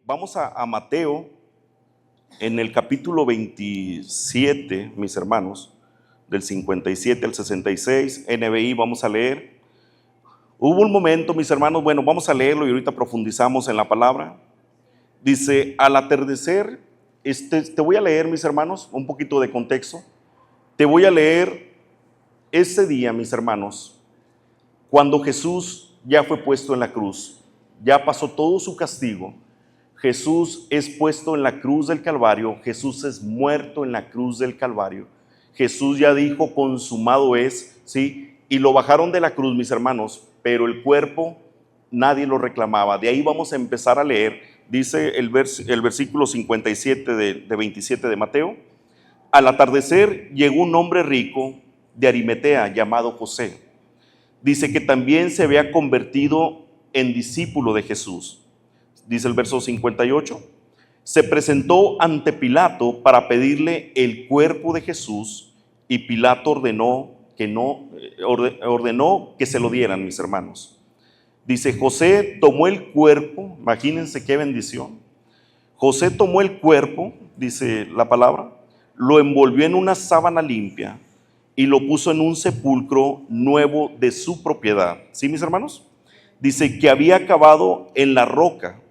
Vamos a Mateo, en el capítulo 27, mis hermanos, del 57 al 66, NBI, vamos a leer. Hubo un momento, mis hermanos, bueno, vamos a leerlo y ahorita profundizamos en la palabra. Dice, al atardecer, te voy a leer, mis hermanos, un poquito de contexto. Te voy a leer ese día, mis hermanos, cuando Jesús ya fue puesto en la cruz, ya pasó todo su castigo. Jesús es puesto en la cruz del Calvario, Jesús es muerto en la cruz del Calvario. Jesús ya dijo, consumado es, ¿sí? Y lo bajaron de la cruz, mis hermanos, pero el cuerpo nadie lo reclamaba. De ahí vamos a empezar a leer, dice el versículo 57 de 27 de Mateo. Al atardecer llegó un hombre rico de Arimatea llamado José. Dice que también se había convertido en discípulo de Jesús. Dice el verso 58, se presentó ante Pilato para pedirle el cuerpo de Jesús y Pilato ordenó que se lo dieran, mis hermanos. Dice, José tomó el cuerpo, imagínense qué bendición. José tomó el cuerpo, dice la palabra, lo envolvió en una sábana limpia y lo puso en un sepulcro nuevo de su propiedad. ¿Sí, mis hermanos? Dice que había cavado en la roca.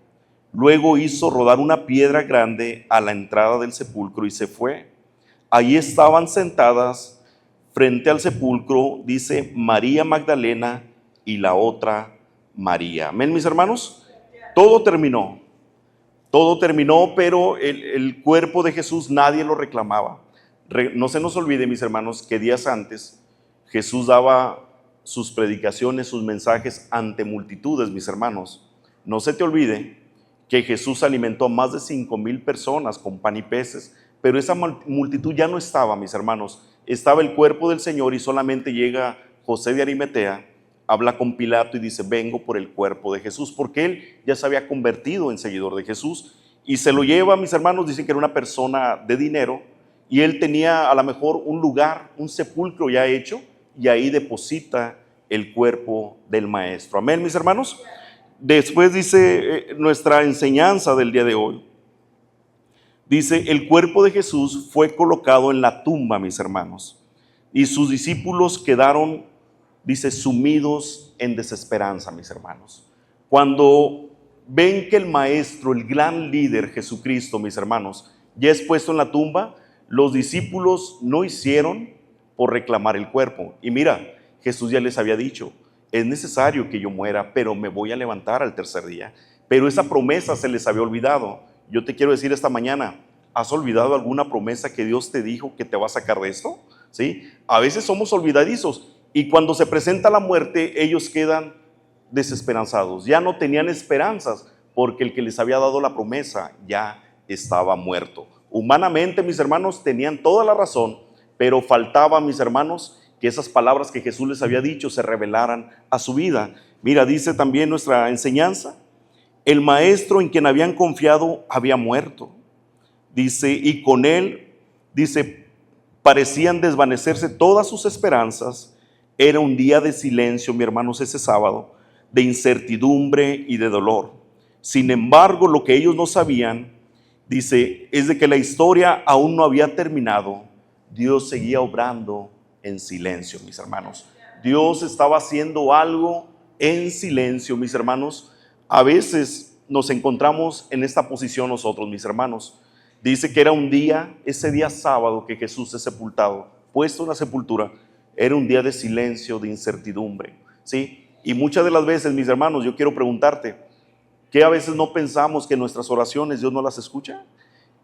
Luego hizo rodar una piedra grande a la entrada del sepulcro y se fue. Allí estaban sentadas frente al sepulcro, dice, María Magdalena y la otra María. Amén, mis hermanos. Todo terminó, pero el cuerpo de Jesús nadie lo reclamaba. No se nos olvide, mis hermanos, que días antes Jesús daba sus predicaciones, sus mensajes ante multitudes, mis hermanos. No se te olvide que Jesús alimentó a más de 5,000 personas con pan y peces, pero esa multitud ya no estaba, mis hermanos. Estaba el cuerpo del Señor y solamente llega José de Arimatea, habla con Pilato y dice, vengo por el cuerpo de Jesús, porque él ya se había convertido en seguidor de Jesús y se lo lleva, mis hermanos. Dicen que era una persona de dinero y él tenía a lo mejor un lugar, un sepulcro ya hecho, y ahí deposita el cuerpo del maestro. Amén, mis hermanos. Después dice nuestra enseñanza del día de hoy. Dice, el cuerpo de Jesús fue colocado en la tumba, mis hermanos, y sus discípulos quedaron, dice, sumidos en desesperanza, mis hermanos. Cuando ven que el maestro, el gran líder Jesucristo, mis hermanos, ya es puesto en la tumba, los discípulos no hicieron por reclamar el cuerpo. Y mira, Jesús ya les había dicho, es necesario que yo muera, pero me voy a levantar al tercer día. Pero esa promesa se les había olvidado. Yo te quiero decir esta mañana, ¿has olvidado alguna promesa que Dios te dijo que te va a sacar de esto? ¿Sí? A veces somos olvidadizos y cuando se presenta la muerte, ellos quedan desesperanzados. Ya no tenían esperanzas porque el que les había dado la promesa ya estaba muerto. Humanamente, mis hermanos, tenían toda la razón, pero faltaba, mis hermanos, que esas palabras que Jesús les había dicho se revelaran a su vida. Mira, dice también nuestra enseñanza, el maestro en quien habían confiado había muerto. Dice, y con él, dice, parecían desvanecerse todas sus esperanzas. Era un día de silencio, mis hermanos, ese sábado, de incertidumbre y de dolor. Sin embargo, lo que ellos no sabían, dice, es de que la historia aún no había terminado. Dios seguía obrando en silencio, mis hermanos. Dios estaba haciendo algo en silencio, mis hermanos. A veces nos encontramos en esta posición nosotros, mis hermanos. Dice que era un día, ese día sábado que Jesús es sepultado, puesto en la sepultura, era un día de silencio, de incertidumbre, ¿sí? Y muchas de las veces, mis hermanos, yo quiero preguntarte, ¿qué a veces no pensamos que nuestras oraciones Dios no las escucha?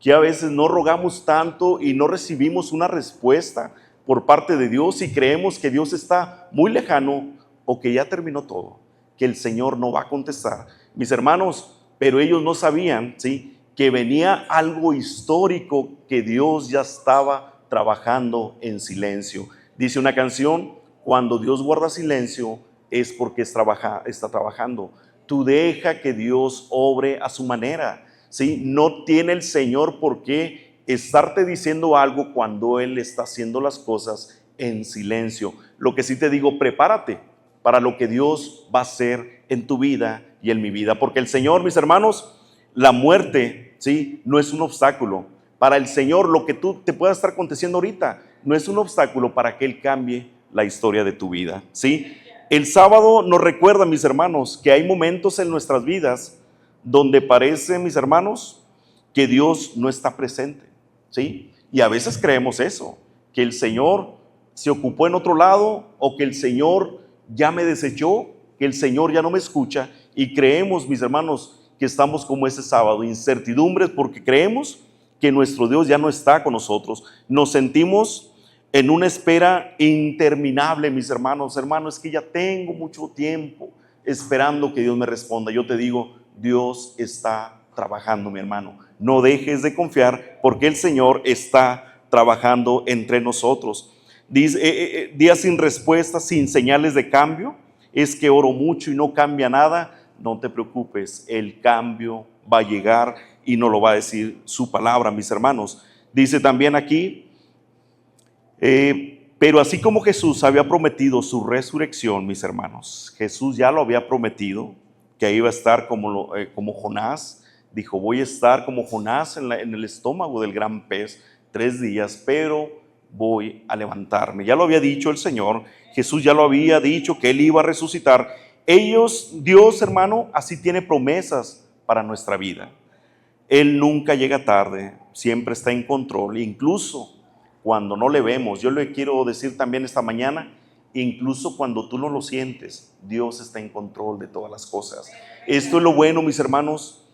¿Que a veces no rogamos tanto y no recibimos una respuesta por parte de Dios y creemos que Dios está muy lejano o que ya terminó todo, que el Señor no va a contestar? Mis hermanos, pero ellos no sabían, ¿sí?, que venía algo histórico, que Dios ya estaba trabajando en silencio. Dice una canción, cuando Dios guarda silencio es porque está trabajando. Tú deja que Dios obre a su manera, ¿sí? No tiene el Señor por qué estarte diciendo algo cuando Él está haciendo las cosas en silencio. Lo que sí te digo, prepárate para lo que Dios va a hacer en tu vida y en mi vida, porque el Señor, mis hermanos, la muerte, ¿sí?, no es un obstáculo. Para el Señor, lo que tú te pueda estar aconteciendo ahorita no es un obstáculo para que Él cambie la historia de tu vida, ¿sí? El sábado nos recuerda, mis hermanos, que hay momentos en nuestras vidas donde parece, mis hermanos, que Dios no está presente, ¿sí? Y a veces creemos eso, que el Señor se ocupó en otro lado, o que el Señor ya me desechó, que el Señor ya no me escucha, y creemos, mis hermanos, que estamos como ese sábado, incertidumbres, porque creemos que nuestro Dios ya no está con nosotros. Nos sentimos en una espera interminable, mis hermanos. Hermano, es que ya tengo mucho tiempo esperando que Dios me responda. Yo te digo, Dios está trabajando, mi hermano. No dejes de confiar, porque el Señor está trabajando entre nosotros. Dice, días sin respuesta, sin señales de cambio. Es que oro mucho y no cambia nada. No te preocupes, el cambio va a llegar y nos lo va a decir su palabra, mis hermanos. Dice también aquí, pero así como Jesús había prometido su resurrección, mis hermanos, Jesús ya lo había prometido, que iba a estar como Jonás. Dijo, voy a estar como Jonás en el estómago del gran pez 3 días, pero voy a levantarme. Ya lo había dicho el Señor, Jesús ya lo había dicho que Él iba a resucitar. Dios, hermano, así tiene promesas para nuestra vida. Él nunca llega tarde, siempre está en control, incluso cuando no le vemos. Yo le quiero decir también esta mañana, incluso cuando tú no lo sientes, Dios está en control de todas las cosas. Esto es lo bueno, mis hermanos,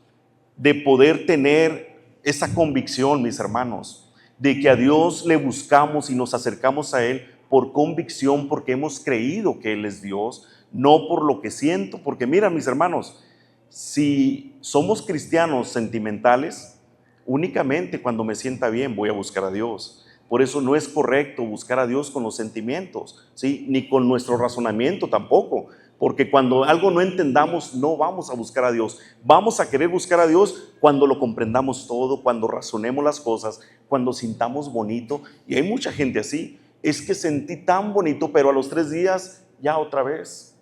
de poder tener esa convicción, mis hermanos, de que a Dios le buscamos y nos acercamos a Él por convicción, porque hemos creído que Él es Dios, no por lo que siento. Porque mira, mis hermanos, si somos cristianos sentimentales, únicamente cuando me sienta bien voy a buscar a Dios. Por eso no es correcto buscar a Dios con los sentimientos, ¿sí?, ni con nuestro razonamiento tampoco. Porque cuando algo no entendamos, no vamos a buscar a Dios. Vamos a querer buscar a Dios cuando lo comprendamos todo, cuando razonemos las cosas, cuando sintamos bonito. Y hay mucha gente así. Es que sentí tan bonito, pero a los 3 días ya otra vez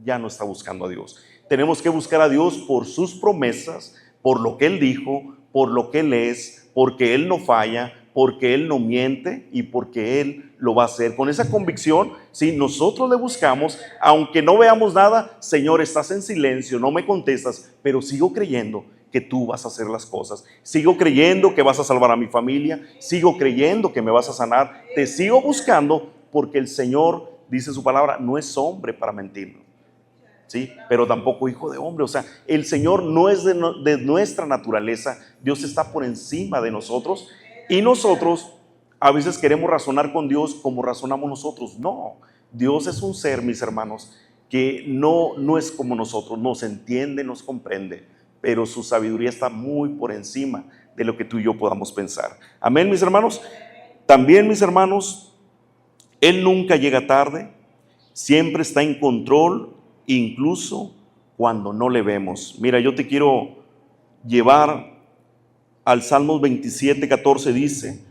ya no está buscando a Dios. Tenemos que buscar a Dios por sus promesas, por lo que Él dijo, por lo que Él es, porque Él no falla, porque Él no miente y porque Él lo va a hacer. Con esa convicción, si nosotros le buscamos, aunque no veamos nada, Señor, estás en silencio, no me contestas, pero sigo creyendo que tú vas a hacer las cosas. Sigo creyendo que vas a salvar a mi familia, sigo creyendo que me vas a sanar, te sigo buscando, porque el Señor, dice su palabra, no es hombre para mentirnos, ¿sí?, pero tampoco hijo de hombre. O sea, el Señor no es de nuestra naturaleza. Dios está por encima de nosotros, y nosotros a veces queremos razonar con Dios como razonamos nosotros. No, Dios es un ser, mis hermanos, que no es como nosotros, nos entiende, nos comprende, pero su sabiduría está muy por encima de lo que tú y yo podamos pensar. Amén, mis hermanos. También, mis hermanos, Él nunca llega tarde, siempre está en control, incluso cuando no le vemos. Mira, yo te quiero llevar al Salmos 27:14. Dice,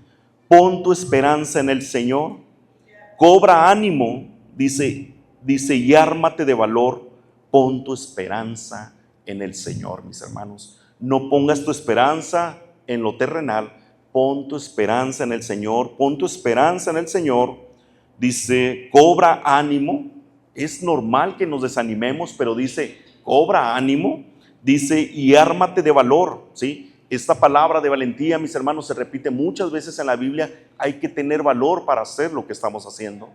pon tu esperanza en el Señor, cobra ánimo, dice, y ármate de valor, pon tu esperanza en el Señor, mis hermanos. No pongas tu esperanza en lo terrenal, pon tu esperanza en el Señor, pon tu esperanza en el Señor. Dice, cobra ánimo. Es normal que nos desanimemos, pero dice, cobra ánimo, dice, y ármate de valor, ¿sí? Esta palabra de valentía, mis hermanos, se repite muchas veces en la Biblia. Hay que tener valor para hacer lo que estamos haciendo.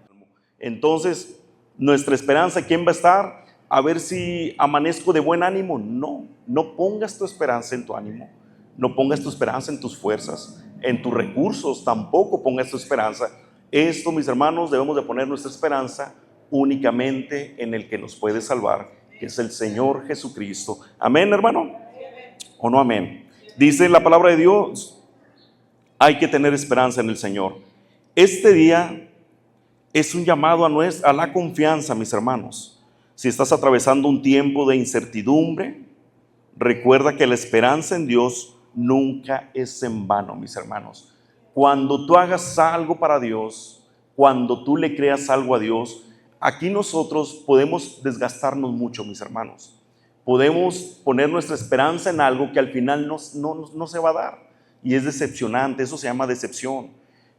Entonces, nuestra esperanza, ¿quién va a estar? A ver si amanezco de buen ánimo. No, no pongas tu esperanza en tu ánimo, no pongas tu esperanza en tus fuerzas, en tus recursos, tampoco pongas tu esperanza. Esto, mis hermanos, debemos de poner nuestra esperanza únicamente en el que nos puede salvar, que es el Señor Jesucristo. Amén, hermano, ¿o no amén? Dice la palabra de Dios, hay que tener esperanza en el Señor. Este día es un llamado a la confianza, mis hermanos. Si estás atravesando un tiempo de incertidumbre, recuerda que la esperanza en Dios nunca es en vano, mis hermanos. Cuando tú hagas algo para Dios, cuando tú le creas algo a Dios, aquí nosotros podemos desgastarnos mucho, mis hermanos, Podemos poner nuestra esperanza en algo que al final no se va a dar. Y es decepcionante, eso se llama decepción.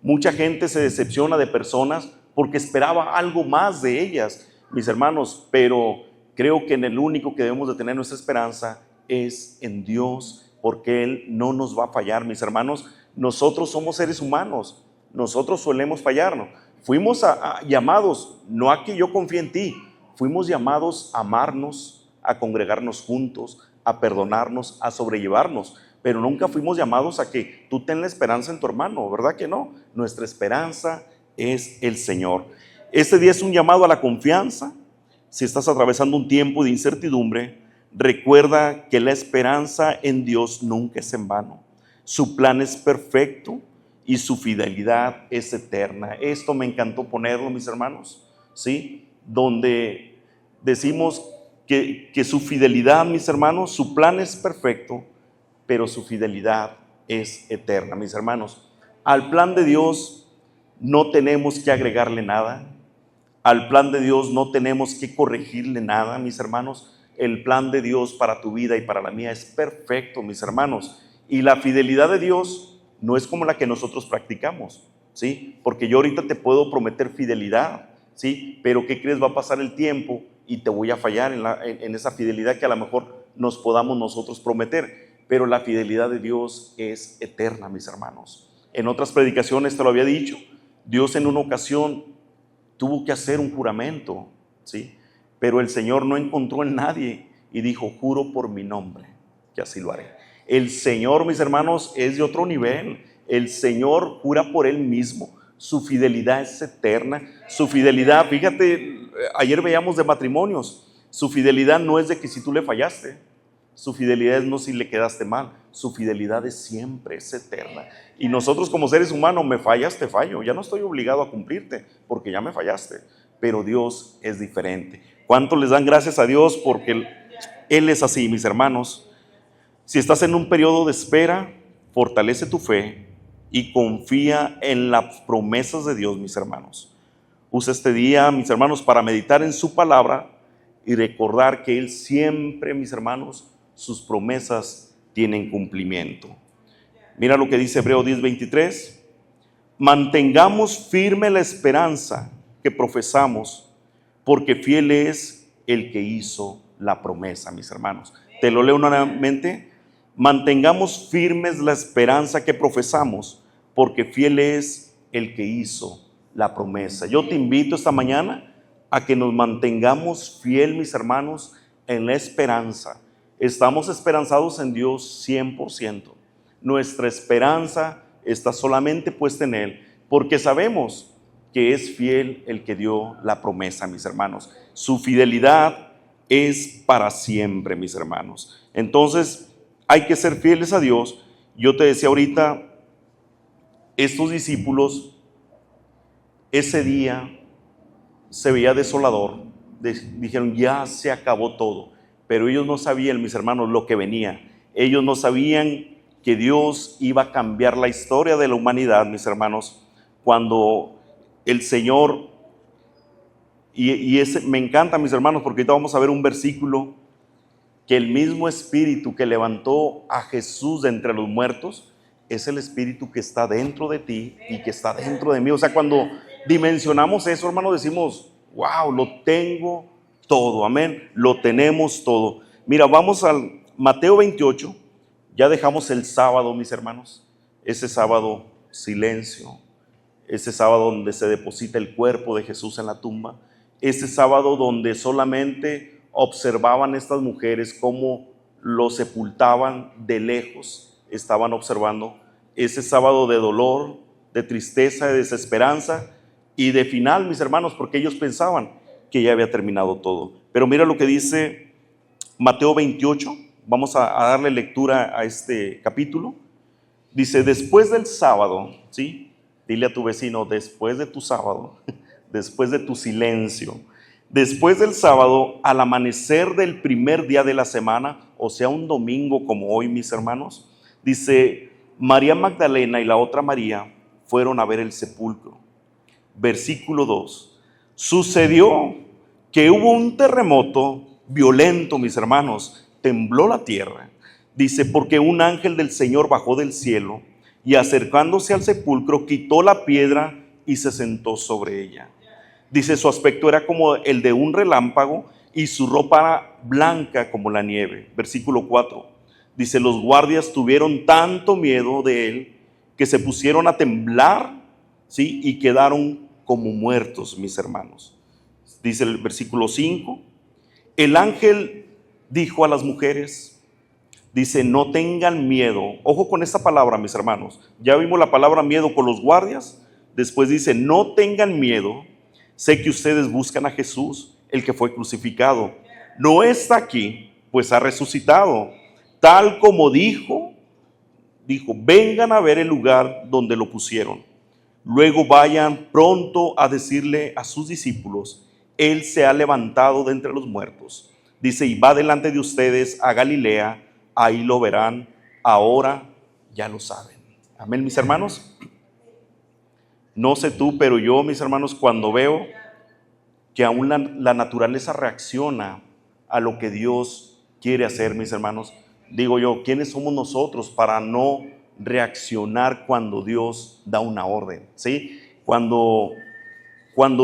Mucha gente se decepciona de personas porque esperaba algo más de ellas, mis hermanos, pero creo que en el único que debemos de tener nuestra esperanza es en Dios, porque Él no nos va a fallar, mis hermanos. Nosotros somos seres humanos, nosotros solemos fallarnos. Fuimos llamados, no a que yo confíe en ti, fuimos llamados a amarnos, a congregarnos juntos, a perdonarnos, a sobrellevarnos, pero nunca fuimos llamados a que tú ten la esperanza en tu hermano, ¿verdad que no? Nuestra esperanza es el Señor. Este día es un llamado a la confianza. Si estás atravesando un tiempo de incertidumbre, recuerda que la esperanza en Dios nunca es en vano. Su plan es perfecto y su fidelidad es eterna. Esto me encantó ponerlo, mis hermanos, ¿sí? Donde decimos que su fidelidad, mis hermanos, su plan es perfecto, pero su fidelidad es eterna, mis hermanos. Al plan de Dios no tenemos que agregarle nada. Al plan de Dios no tenemos que corregirle nada, mis hermanos. El plan de Dios para tu vida y para la mía es perfecto, mis hermanos. Y la fidelidad de Dios no es como la que nosotros practicamos, ¿sí? Porque yo ahorita te puedo prometer fidelidad, ¿sí? Pero ¿qué crees? Va a pasar el tiempo y te voy a fallar en esa fidelidad que a lo mejor nos podamos nosotros prometer. Pero la fidelidad de Dios es eterna, mis hermanos. En otras predicaciones te lo había dicho. Dios en una ocasión tuvo que hacer un juramento, ¿sí? Pero el Señor no encontró en nadie y dijo: juro por mi nombre que así lo haré. El Señor, mis hermanos, es de otro nivel. El Señor jura por Él mismo. Su fidelidad es eterna. Su fidelidad, fíjate, ayer veíamos de matrimonios. Su fidelidad no es de que si tú le fallaste. Su fidelidad es no si le quedaste mal. Su fidelidad es siempre, es eterna. Y nosotros como seres humanos, me fallas, te fallo. Ya no estoy obligado a cumplirte porque ya me fallaste. Pero Dios es diferente. ¿Cuánto les dan gracias a Dios? Porque Él es así, mis hermanos. Si estás en un periodo de espera, fortalece tu fe y confía en las promesas de Dios, mis hermanos. Usa este día, mis hermanos, para meditar en su palabra y recordar que Él siempre, mis hermanos, sus promesas tienen cumplimiento. Mira lo que dice Hebreos 10:23. Mantengamos firme la esperanza que profesamos, porque fiel es el que hizo la promesa, mis hermanos. Te lo leo nuevamente. Mantengamos firmes la esperanza que profesamos, porque fiel es el que hizo la promesa. Yo te invito esta mañana a que nos mantengamos fiel, mis hermanos, en la esperanza. Estamos esperanzados en Dios 100%. Nuestra esperanza está solamente puesta en Él, porque sabemos que es fiel el que dio la promesa, mis hermanos. Su fidelidad es para siempre, mis hermanos. Entonces, hay que ser fieles a Dios. Yo te decía ahorita, estos discípulos, ese día se veía desolador. Dijeron: ya se acabó todo. Pero ellos no sabían, mis hermanos, lo que venía. Ellos no sabían que Dios iba a cambiar la historia de la humanidad, mis hermanos, cuando el Señor, me encanta, mis hermanos, porque ahorita vamos a ver un versículo, que el mismo Espíritu que levantó a Jesús de entre los muertos, es el Espíritu que está dentro de ti y que está dentro de mí. O sea, cuando dimensionamos eso, hermanos, decimos: wow, lo tengo todo, amén, lo tenemos todo. Mira, vamos al Mateo 28, ya dejamos el sábado, mis hermanos, ese sábado silencio, ese sábado donde se deposita el cuerpo de Jesús en la tumba, ese sábado donde solamente observaban estas mujeres cómo lo sepultaban de lejos, estaban observando ese sábado de dolor, de tristeza, de desesperanza y de final, mis hermanos, porque ellos pensaban que ya había terminado todo. Pero mira lo que dice Mateo 28, vamos a darle lectura a este capítulo. Dice: después del sábado, ¿sí? Dile a tu vecino: después de tu sábado, después de tu silencio, después del sábado, al amanecer del primer día de la semana, o sea, un domingo como hoy, mis hermanos, dice: María Magdalena y la otra María fueron a ver el sepulcro. Versículo 2. Sucedió que hubo un terremoto violento, mis hermanos, tembló la tierra. Dice, porque un ángel del Señor bajó del cielo y acercándose al sepulcro quitó la piedra y se sentó sobre ella. Dice, su aspecto era como el de un relámpago y su ropa era blanca como la nieve. Versículo 4. Dice, los guardias tuvieron tanto miedo de él que se pusieron a temblar, ¿sí? Y quedaron como muertos, mis hermanos. Dice el versículo 5. El ángel dijo a las mujeres, dice, no tengan miedo. Ojo con esta palabra, mis hermanos. Ya vimos la palabra miedo con los guardias. Después dice, no tengan miedo. Sé que ustedes buscan a Jesús, el que fue crucificado. No está aquí, pues ha resucitado. Tal como dijo, vengan a ver el lugar donde lo pusieron. Luego vayan pronto a decirle a sus discípulos, Él se ha levantado de entre los muertos. Dice, y va delante de ustedes a Galilea, ahí lo verán, ahora ya lo saben. Amén, mis hermanos. No sé tú, pero yo, mis hermanos, cuando veo que aún la naturaleza reacciona a lo que Dios quiere hacer, mis hermanos, digo yo, ¿quiénes somos nosotros para no reaccionar cuando Dios da una orden? ¿Sí? Cuando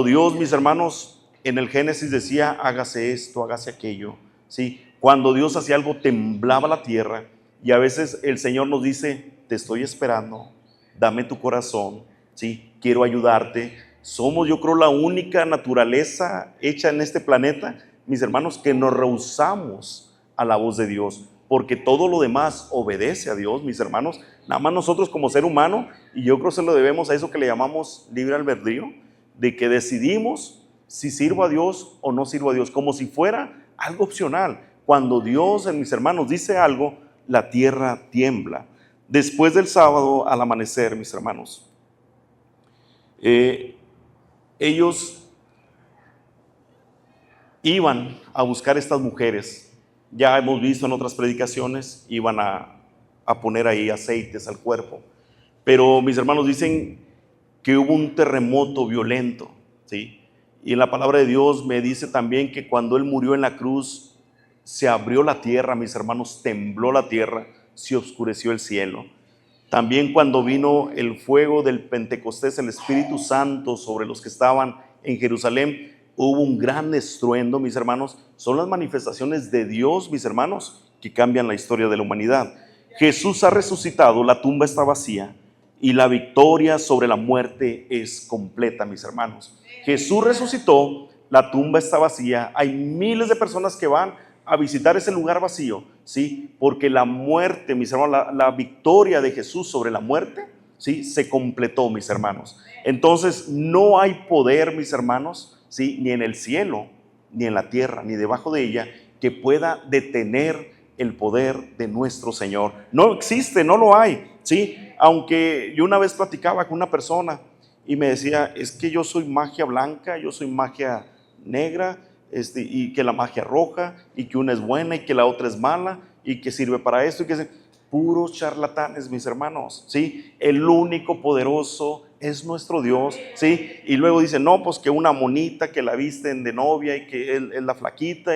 Dios, mis hermanos, en el Génesis decía, hágase esto, hágase aquello, ¿sí? Cuando Dios hacía algo, temblaba la tierra, y a veces el Señor nos dice, te estoy esperando, dame tu corazón, ¿sí? Quiero ayudarte. Somos, yo creo, la única naturaleza hecha en este planeta, mis hermanos, que nos rehusamos a la voz de Dios, porque todo lo demás obedece a Dios, mis hermanos. Nada más nosotros como ser humano, y yo creo que se lo debemos a eso que le llamamos libre albedrío, de que decidimos si sirvo a Dios o no sirvo a Dios, como si fuera algo opcional. Cuando Dios, mis hermanos, dice algo, la tierra tiembla. Después del sábado al amanecer, mis hermanos, ellos iban a buscar estas mujeres. Ya hemos visto en otras predicaciones, iban a poner ahí aceites al cuerpo. Pero mis hermanos dicen que hubo un terremoto violento, ¿sí? Y en la palabra de Dios me dice también que cuando Él murió en la cruz, se abrió la tierra, mis hermanos, tembló la tierra, se oscureció el cielo. También cuando vino el fuego del Pentecostés, el Espíritu Santo sobre los que estaban en Jerusalén, hubo un gran estruendo, mis hermanos. Son las manifestaciones de Dios, mis hermanos, que cambian la historia de la humanidad. Jesús ha resucitado, la tumba está vacía y la victoria sobre la muerte es completa, mis hermanos. Jesús resucitó, la tumba está vacía, hay miles de personas que van a visitar ese lugar vacío, ¿sí? Porque la muerte, mis hermanos, la victoria de Jesús sobre la muerte, ¿sí? Se completó, mis hermanos. Entonces no hay poder, mis hermanos, ¿sí? Ni en el cielo, ni en la tierra, ni debajo de ella, que pueda detener el poder de nuestro Señor. No existe, no lo hay, ¿sí? Aunque yo una vez platicaba con una persona y me decía, es que yo soy magia blanca, yo soy magia negra, y que la magia roja, y que una es buena y que la otra es mala, y que sirve para esto, y que puros charlatanes, mis hermanos, ¿sí? El único poderoso es nuestro Dios, ¿sí? Y luego dicen, no, pues que una monita que la visten de novia y que él es la flaquita.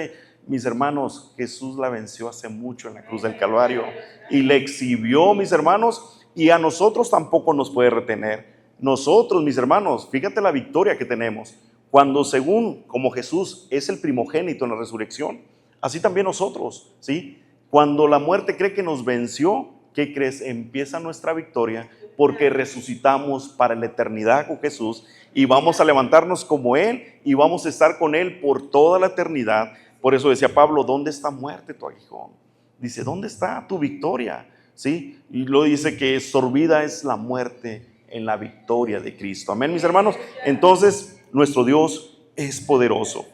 Mis hermanos, Jesús la venció hace mucho en la cruz del Calvario y le exhibió, mis hermanos, y a nosotros tampoco nos puede retener. Nosotros, mis hermanos, fíjate la victoria que tenemos. Cuando según como Jesús es el primogénito en la resurrección, así también nosotros, ¿sí? Cuando la muerte cree que nos venció, ¿qué crees? Empieza nuestra victoria porque resucitamos para la eternidad con Jesús y vamos a levantarnos como Él y vamos a estar con Él por toda la eternidad. Por eso decía Pablo, ¿dónde está muerte tu aguijón? Dice, ¿dónde está tu victoria? ¿Sí? Y luego dice que sorbida es la muerte en la victoria de Cristo. Amén, mis hermanos. Entonces, nuestro Dios es poderoso.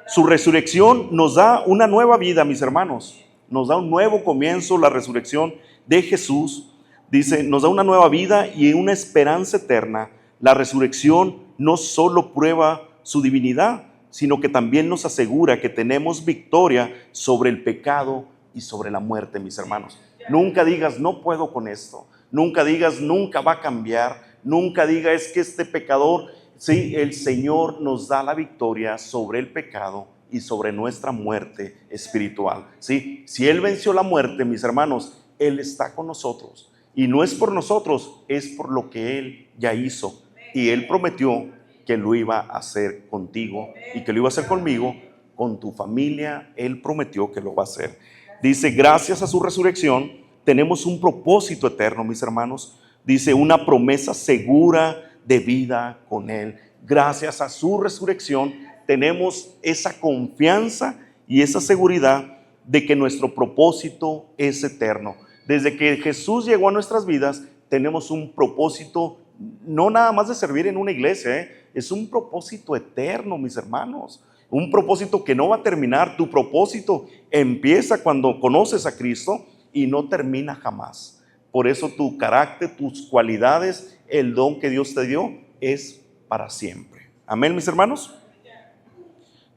Su resurrección nos da una nueva vida, mis hermanos. Nos da un nuevo comienzo, la resurrección de Jesús. Dice, nos da una nueva vida y una esperanza eterna. La resurrección no solo prueba su divinidad, sino que también nos asegura que tenemos victoria sobre el pecado y sobre la muerte, mis hermanos. Nunca digas, no puedo con esto. Nunca digas, nunca va a cambiar. Nunca digas, es que este pecador, sí, el Señor nos da la victoria sobre el pecado y sobre nuestra muerte espiritual. ¿Sí? Si Él venció la muerte, mis hermanos, Él está con nosotros. Y no es por nosotros, es por lo que Él ya hizo. Y Él prometió que lo iba a hacer contigo y que lo iba a hacer conmigo, con tu familia. Él prometió que lo va a hacer. Dice, gracias a su resurrección tenemos un propósito eterno, mis hermanos. Dice, una promesa segura de vida con Él. Gracias a su resurrección tenemos esa confianza y esa seguridad de que nuestro propósito es eterno. Desde que Jesús llegó a nuestras vidas, tenemos un propósito, no nada más de servir en una iglesia, es un propósito eterno, mis hermanos. Un propósito que no va a terminar. Tu propósito empieza cuando conoces a Cristo y no termina jamás. Por eso tu carácter, tus cualidades, el don que Dios te dio es para siempre. Amén, mis hermanos.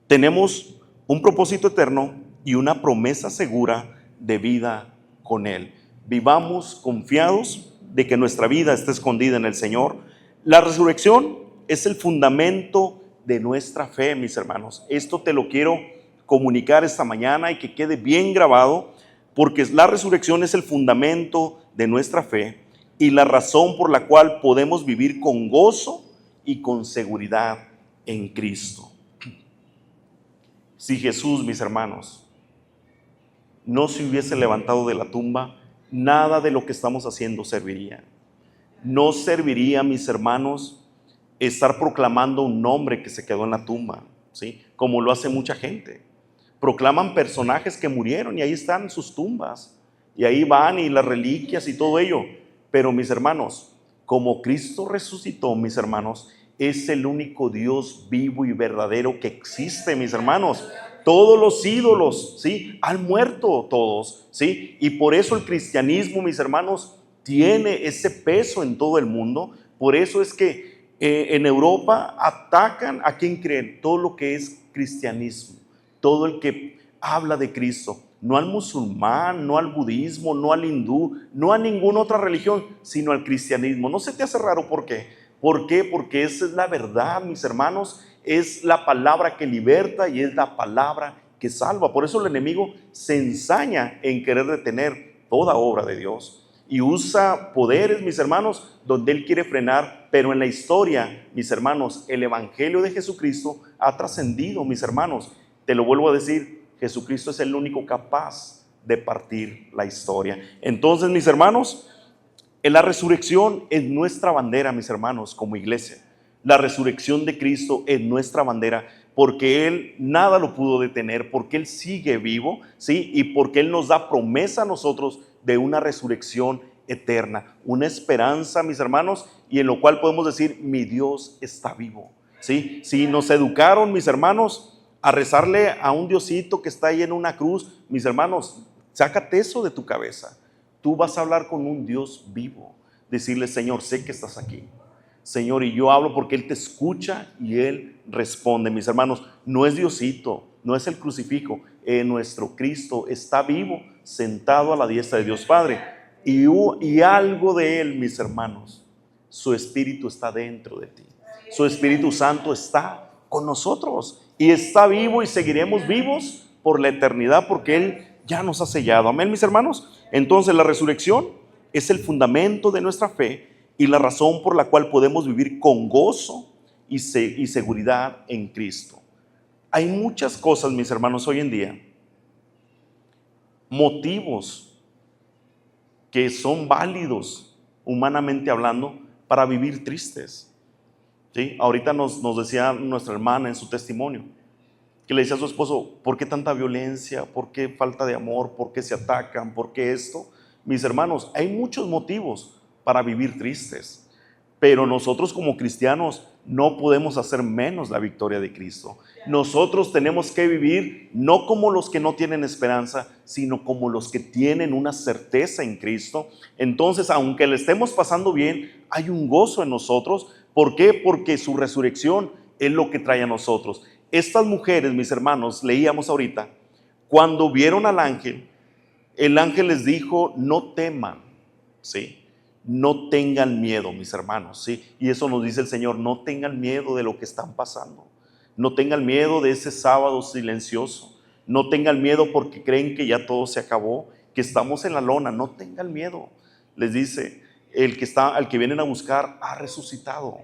Tenemos un propósito eterno y una promesa segura de vida con Él. Vivamos confiados de que nuestra vida está escondida en el Señor. La resurrección es el fundamento de nuestra fe, mis hermanos. Esto te lo quiero comunicar esta mañana y que quede bien grabado, porque la resurrección es el fundamento de nuestra fe y la razón por la cual podemos vivir con gozo y con seguridad en Cristo. Si Jesús, mis hermanos, no se hubiese levantado de la tumba, nada de lo que estamos haciendo serviría. No serviría, mis hermanos, estar proclamando un nombre que se quedó en la tumba, ¿sí? Como lo hace mucha gente. Proclaman personajes que murieron y ahí están sus tumbas. Y ahí van y las reliquias y todo ello. Pero mis hermanos, como Cristo resucitó, mis hermanos, es el único Dios vivo y verdadero que existe, mis hermanos. Todos los ídolos, ¿sí?, han muerto todos, ¿sí? Y por eso el cristianismo, mis hermanos, tiene ese peso en todo el mundo. Por eso es que en Europa atacan a quien creen, todo lo que es cristianismo, todo el que habla de Cristo, no al musulmán, no al budismo, no al hindú, no a ninguna otra religión, sino al cristianismo. ¿No se te hace raro por qué? ¿Por qué? Porque esa es la verdad, mis hermanos, es la palabra que liberta y es la palabra que salva. Por eso el enemigo se ensaña en querer detener toda obra de Dios. Y usa poderes, mis hermanos, donde Él quiere frenar, pero en la historia, mis hermanos, el Evangelio de Jesucristo ha trascendido, mis hermanos. Te lo vuelvo a decir, Jesucristo es el único capaz de partir la historia. Entonces, mis hermanos, la resurrección es nuestra bandera, mis hermanos, como iglesia. La resurrección de Cristo es nuestra bandera, porque Él nada lo pudo detener, porque Él sigue vivo, ¿sí? Y porque Él nos da promesa a nosotros de una resurrección eterna, una esperanza, mis hermanos, y en lo cual podemos decir, mi Dios está vivo, ¿sí? Si nos educaron, mis hermanos, a rezarle a un Diosito que está ahí en una cruz, mis hermanos, sácate eso de tu cabeza. Tú vas a hablar con un Dios vivo, decirle, Señor, sé que estás aquí, Señor, y yo hablo porque Él te escucha y Él responde. Mis hermanos, no es Diosito, no es el crucifijo, nuestro Cristo está vivo, sentado a la diestra de Dios Padre, y algo de Él, mis hermanos, su Espíritu está dentro de ti, su Espíritu Santo está con nosotros y está vivo y seguiremos vivos por la eternidad porque Él ya nos ha sellado. Amén, mis hermanos. Entonces la resurrección es el fundamento de nuestra fe y la razón por la cual podemos vivir con gozo y seguridad en Cristo. Hay muchas cosas, mis hermanos, hoy en día, motivos que son válidos, humanamente hablando, para vivir tristes, ¿sí? Ahorita nos decía nuestra hermana en su testimonio, que le decía a su esposo, ¿por qué tanta violencia? ¿Por qué falta de amor? ¿Por qué se atacan? ¿Por qué esto? Mis hermanos, hay muchos motivos para vivir tristes, pero nosotros como cristianos no podemos hacer menos la victoria de Cristo. Nosotros tenemos que vivir no como los que no tienen esperanza, sino como los que tienen una certeza en Cristo. Entonces, aunque le estemos pasando bien, hay un gozo en nosotros. ¿Por qué? Porque su resurrección es lo que trae a nosotros. Estas mujeres, mis hermanos, leíamos ahorita, cuando vieron al ángel, el ángel les dijo, no teman, ¿sí? No tengan miedo, mis hermanos, ¿sí? Y eso nos dice el Señor, no tengan miedo de lo que están pasando. No tengan miedo de ese sábado silencioso. No tengan miedo porque creen que ya todo se acabó, que estamos en la lona. No tengan miedo. Les dice, al que vienen a buscar ha resucitado.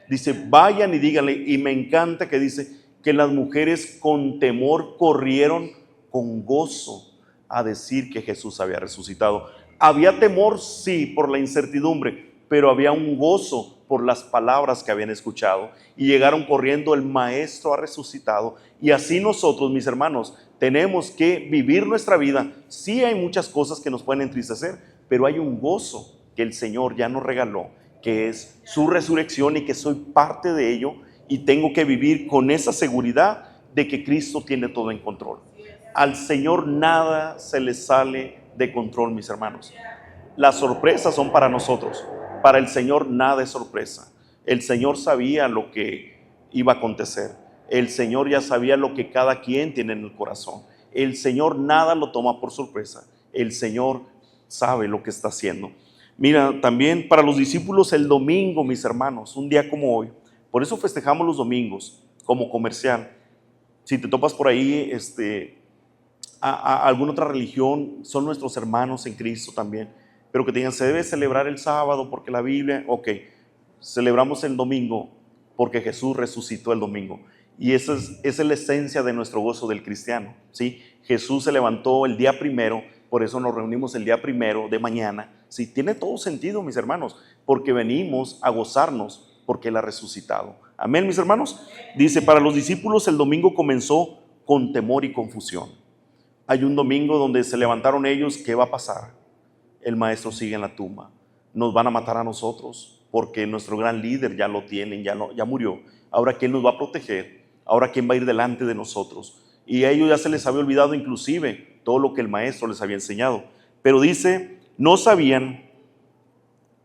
Dice, vayan y díganle. Y me encanta que dice que las mujeres con temor corrieron con gozo a decir que Jesús había resucitado. Había temor, sí, por la incertidumbre, pero había un gozo por las palabras que habían escuchado. Y llegaron corriendo, el Maestro ha resucitado. Y así nosotros, mis hermanos, tenemos que vivir nuestra vida. Sí hay muchas cosas que nos pueden entristecer, pero hay un gozo que el Señor ya nos regaló, que es su resurrección y que soy parte de ello. Y tengo que vivir con esa seguridad de que Cristo tiene todo en control. Al Señor nada se le sale de control, mis hermanos. Las sorpresas son para nosotros. Para el Señor nada es sorpresa. El Señor sabía lo que iba a acontecer. El Señor ya sabía lo que cada quien tiene en el corazón. El Señor nada lo toma por sorpresa. El Señor sabe lo que está haciendo. Mira, también para los discípulos el domingo, mis hermanos, un día como hoy. Por eso festejamos los domingos como comercial. Si te topas por ahí, a alguna otra religión, son nuestros hermanos en Cristo también, pero que te digan, se debe celebrar el sábado porque la Biblia, ok, celebramos el domingo porque Jesús resucitó el domingo, y esa es la esencia de nuestro gozo del cristiano, ¿sí? Jesús se levantó el día primero, por eso nos reunimos el día primero de mañana, ¿sí? Tiene todo sentido, mis hermanos, porque venimos a gozarnos porque Él ha resucitado. Amén, mis hermanos. Dice, para los discípulos el domingo comenzó con temor y confusión. Hay un domingo donde se levantaron ellos, ¿qué va a pasar? El Maestro sigue en la tumba. Nos van a matar a nosotros porque nuestro gran líder ya lo tienen, ya murió. Ahora, ¿quién nos va a proteger? Ahora, ¿quién va a ir delante de nosotros? Y a ellos ya se les había olvidado inclusive todo lo que el Maestro les había enseñado. Pero dice, no sabían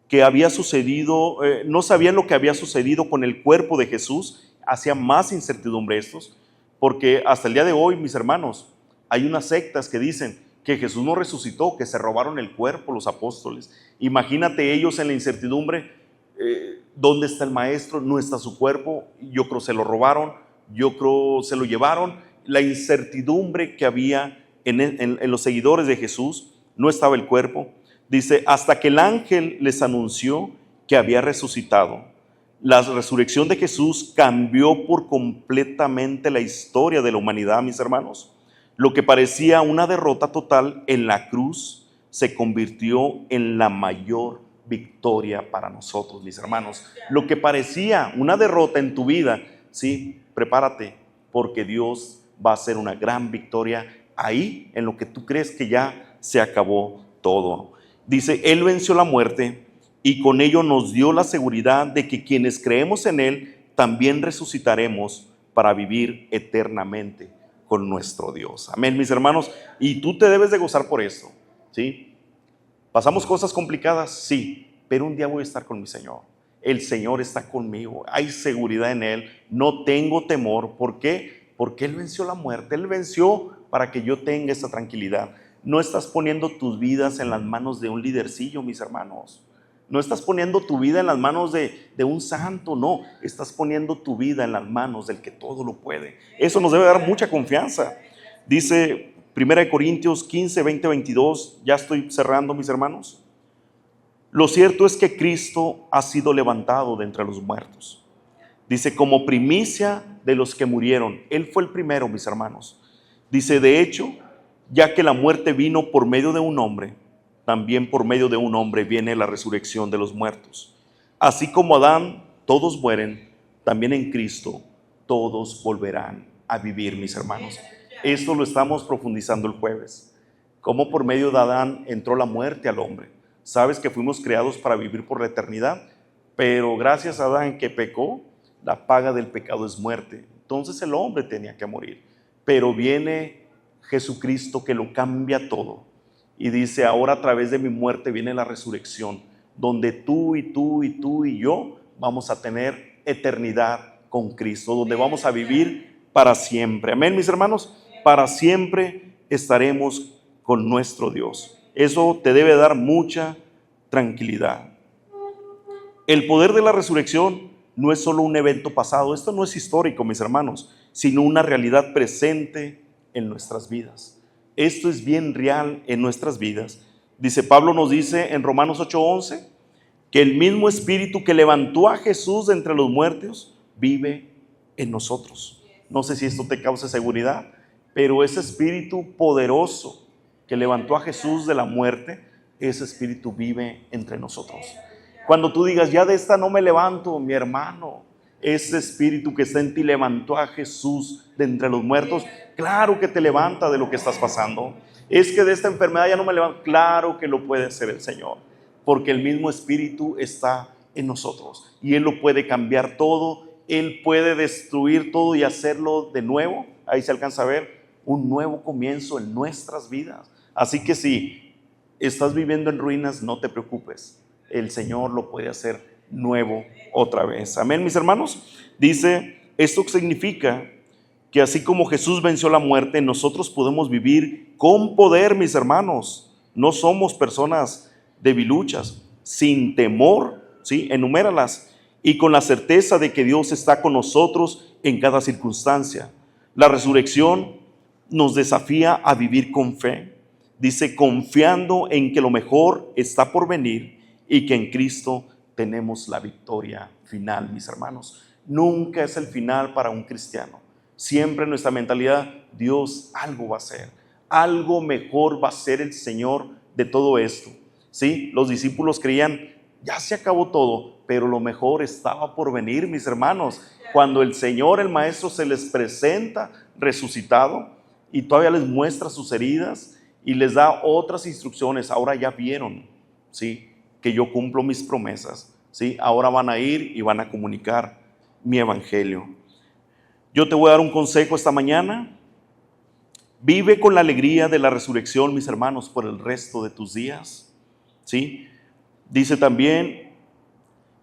que había sucedido, no sabían lo que había sucedido con el cuerpo de Jesús. Hacía más incertidumbre estos, porque hasta el día de hoy, mis hermanos, hay unas sectas que dicen que Jesús no resucitó, que se robaron el cuerpo los apóstoles. Imagínate ellos en la incertidumbre, ¿dónde está el Maestro? No está su cuerpo, yo creo se lo robaron, yo creo se lo llevaron. La incertidumbre que había en los seguidores de Jesús, no estaba el cuerpo. Dice, hasta que el ángel les anunció que había resucitado. La resurrección de Jesús cambió por completamente la historia de la humanidad, mis hermanos. Lo que parecía una derrota total en la cruz se convirtió en la mayor victoria para nosotros, mis hermanos. Lo que parecía una derrota en tu vida, sí, prepárate, porque Dios va a hacer una gran victoria ahí, en lo que tú crees que ya se acabó todo. Dice, Él venció la muerte y con ello nos dio la seguridad de que quienes creemos en Él también resucitaremos para vivir eternamente con nuestro Dios. Amén, mis hermanos. Y tú te debes de gozar por esto, ¿sí? Pasamos cosas complicadas, sí, pero un día voy a estar con mi Señor. El Señor está conmigo, hay seguridad en Él, no tengo temor. ¿Por qué? Porque Él venció la muerte, Él venció para que yo tenga esta tranquilidad. No estás poniendo tus vidas en las manos de un lidercillo, mis hermanos. No estás poniendo tu vida en las manos de un santo, no. Estás poniendo tu vida en las manos del que todo lo puede. Eso nos debe dar mucha confianza. Dice 1 Corintios 15, 20, 22. Ya estoy cerrando, mis hermanos. Lo cierto es que Cristo ha sido levantado de entre los muertos. Dice, como primicia de los que murieron. Él fue el primero, mis hermanos. Dice, de hecho, ya que la muerte vino por medio de un hombre, también por medio de un hombre viene la resurrección de los muertos. Así como Adán, todos mueren, también en Cristo todos volverán a vivir, mis hermanos. Esto lo estamos profundizando el jueves. Cómo por medio de Adán entró la muerte al hombre. Sabes que fuimos creados para vivir por la eternidad, pero gracias a Adán que pecó, la paga del pecado es muerte. Entonces el hombre tenía que morir. Pero viene Jesucristo que lo cambia todo. Y dice, ahora a través de mi muerte viene la resurrección, donde tú y tú y tú y yo vamos a tener eternidad con Cristo, donde vamos a vivir para siempre. Amén, mis hermanos. Para siempre estaremos con nuestro Dios. Eso te debe dar mucha tranquilidad. El poder de la resurrección no es solo un evento pasado. Esto no es histórico, mis hermanos. sino una realidad presente en nuestras vidas. Esto es bien real en nuestras vidas. Dice, Pablo nos dice en Romanos 8:11, que el mismo Espíritu que levantó a Jesús de entre los muertos vive en nosotros. No sé si esto te causa seguridad, pero ese Espíritu poderoso que levantó a Jesús de la muerte, ese Espíritu vive entre nosotros. Cuando tú digas, ya de esta no me levanto, mi hermano, ese Espíritu que está en ti levantó a Jesús de entre los muertos, claro que te levanta de lo que estás pasando. Es que de esta enfermedad ya no me levanto, claro que lo puede hacer el Señor, porque el mismo Espíritu está en nosotros y Él lo puede cambiar todo, Él puede destruir todo y hacerlo de nuevo. Ahí se alcanza a ver un nuevo comienzo en nuestras vidas. Así que si estás viviendo en ruinas, no te preocupes, el Señor lo puede hacer nuevo otra vez. Amén, mis hermanos. Dice, esto significa que así como Jesús venció la muerte, nosotros podemos vivir con poder, mis hermanos. No somos personas debiluchas, sin temor, ¿sí? Enuméralas, y con la certeza de que Dios está con nosotros en cada circunstancia. La resurrección nos desafía a vivir con fe. Dice, confiando en que lo mejor está por venir y que en Cristo tenemos la victoria final, mis hermanos. Nunca es el final para un cristiano. Siempre en nuestra mentalidad, Dios algo va a hacer, algo mejor va a hacer el Señor de todo esto. ¿Sí? Los discípulos creían, ya se acabó todo, pero lo mejor estaba por venir, mis hermanos. Cuando el Señor, el Maestro, se les presenta resucitado y todavía les muestra sus heridas y les da otras instrucciones, ahora ya vieron, ¿sí?, que yo cumplo mis promesas, ¿sí? Ahora van a ir y van a comunicar mi evangelio. Yo te voy a dar un consejo esta mañana. Vive con la alegría de la resurrección, mis hermanos, por el resto de tus días, ¿sí? Dice también,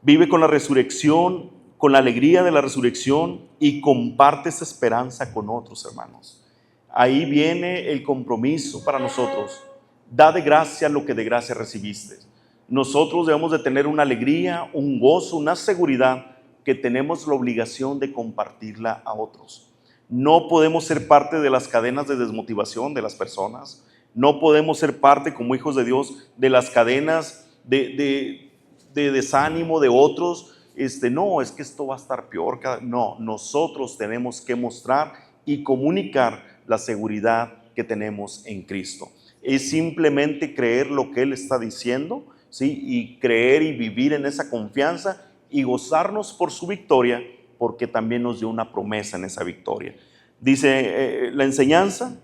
vive con la resurrección, con la alegría de la resurrección y comparte esa esperanza con otros, hermanos. Ahí viene el compromiso para nosotros. Da de gracia lo que de gracia recibiste. Nosotros debemos de tener una alegría, un gozo, una seguridad que tenemos la obligación de compartirla a otros. No podemos ser parte de las cadenas de desmotivación de las personas. No podemos ser parte, como hijos de Dios, de las cadenas de desánimo de otros. No, es que esto va a estar peor. No, nosotros tenemos que mostrar y comunicar la seguridad que tenemos en Cristo. Es simplemente creer lo que Él está diciendo, ¿sí? Y creer y vivir en esa confianza y gozarnos por su victoria, porque también nos dio una promesa en esa victoria. Dice la enseñanza,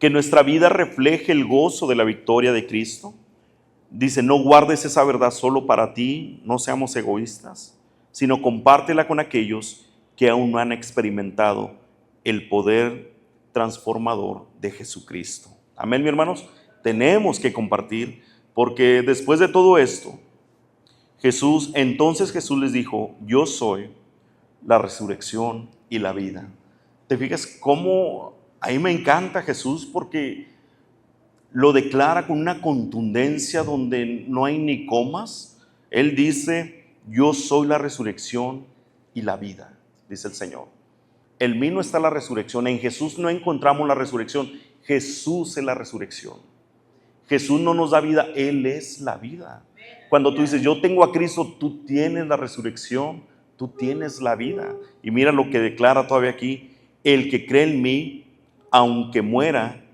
que nuestra vida refleje el gozo de la victoria de Cristo. Dice, no guardes esa verdad solo para ti, no seamos egoístas, sino compártela con aquellos que aún no han experimentado el poder transformador de Jesucristo. Amén, mis hermanos. Tenemos que compartir, porque después de todo esto, entonces Jesús les dijo, yo soy la resurrección y la vida. ¿Te fijas cómo? A mí me encanta Jesús porque lo declara con una contundencia donde no hay ni comas. Él dice, yo soy la resurrección y la vida, dice el Señor. En mí no está la resurrección, en Jesús no encontramos la resurrección, Jesús es la resurrección. Jesús no nos da vida, Él es la vida. Cuando tú dices, yo tengo a Cristo, tú tienes la resurrección, tú tienes la vida. Y mira lo que declara todavía aquí, el que cree en mí, aunque muera,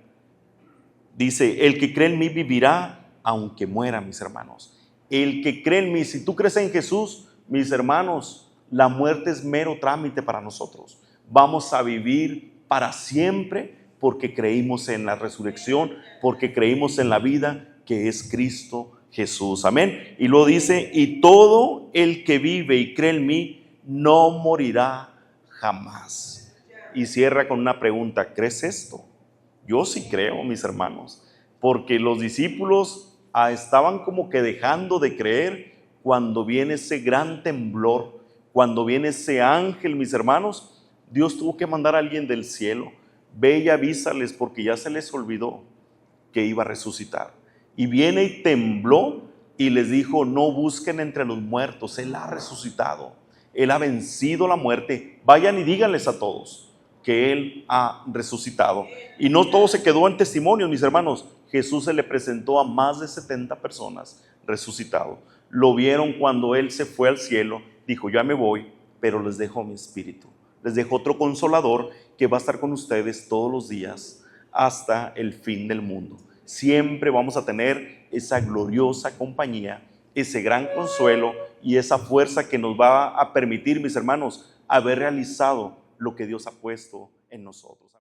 dice, el que cree en mí vivirá, aunque muera, mis hermanos. El que cree en mí, si tú crees en Jesús, mis hermanos, la muerte es mero trámite para nosotros. Vamos a vivir para siempre porque creímos en la resurrección, porque creímos en la vida que es Cristo Jesús. Amén. Y luego dice, y todo el que vive y cree en mí no morirá jamás. Y cierra con una pregunta, ¿crees esto? Yo sí creo, mis hermanos, porque los discípulos estaban como que dejando de creer cuando viene ese gran temblor, cuando viene ese ángel, mis hermanos. Dios tuvo que mandar a alguien del cielo, ve y avísales porque ya se les olvidó que iba a resucitar. Y viene y tembló y les dijo, no busquen entre los muertos, Él ha resucitado. Él ha vencido la muerte. Vayan y díganles a todos que Él ha resucitado. Y no todo se quedó en testimonios, mis hermanos. Jesús se le presentó a más de 70 personas resucitado. Lo vieron cuando Él se fue al cielo. Dijo, ya me voy, pero les dejo mi espíritu. Les dejo otro consolador que va a estar con ustedes todos los días hasta el fin del mundo. Siempre vamos a tener esa gloriosa compañía, ese gran consuelo y esa fuerza que nos va a permitir, mis hermanos, haber realizado lo que Dios ha puesto en nosotros.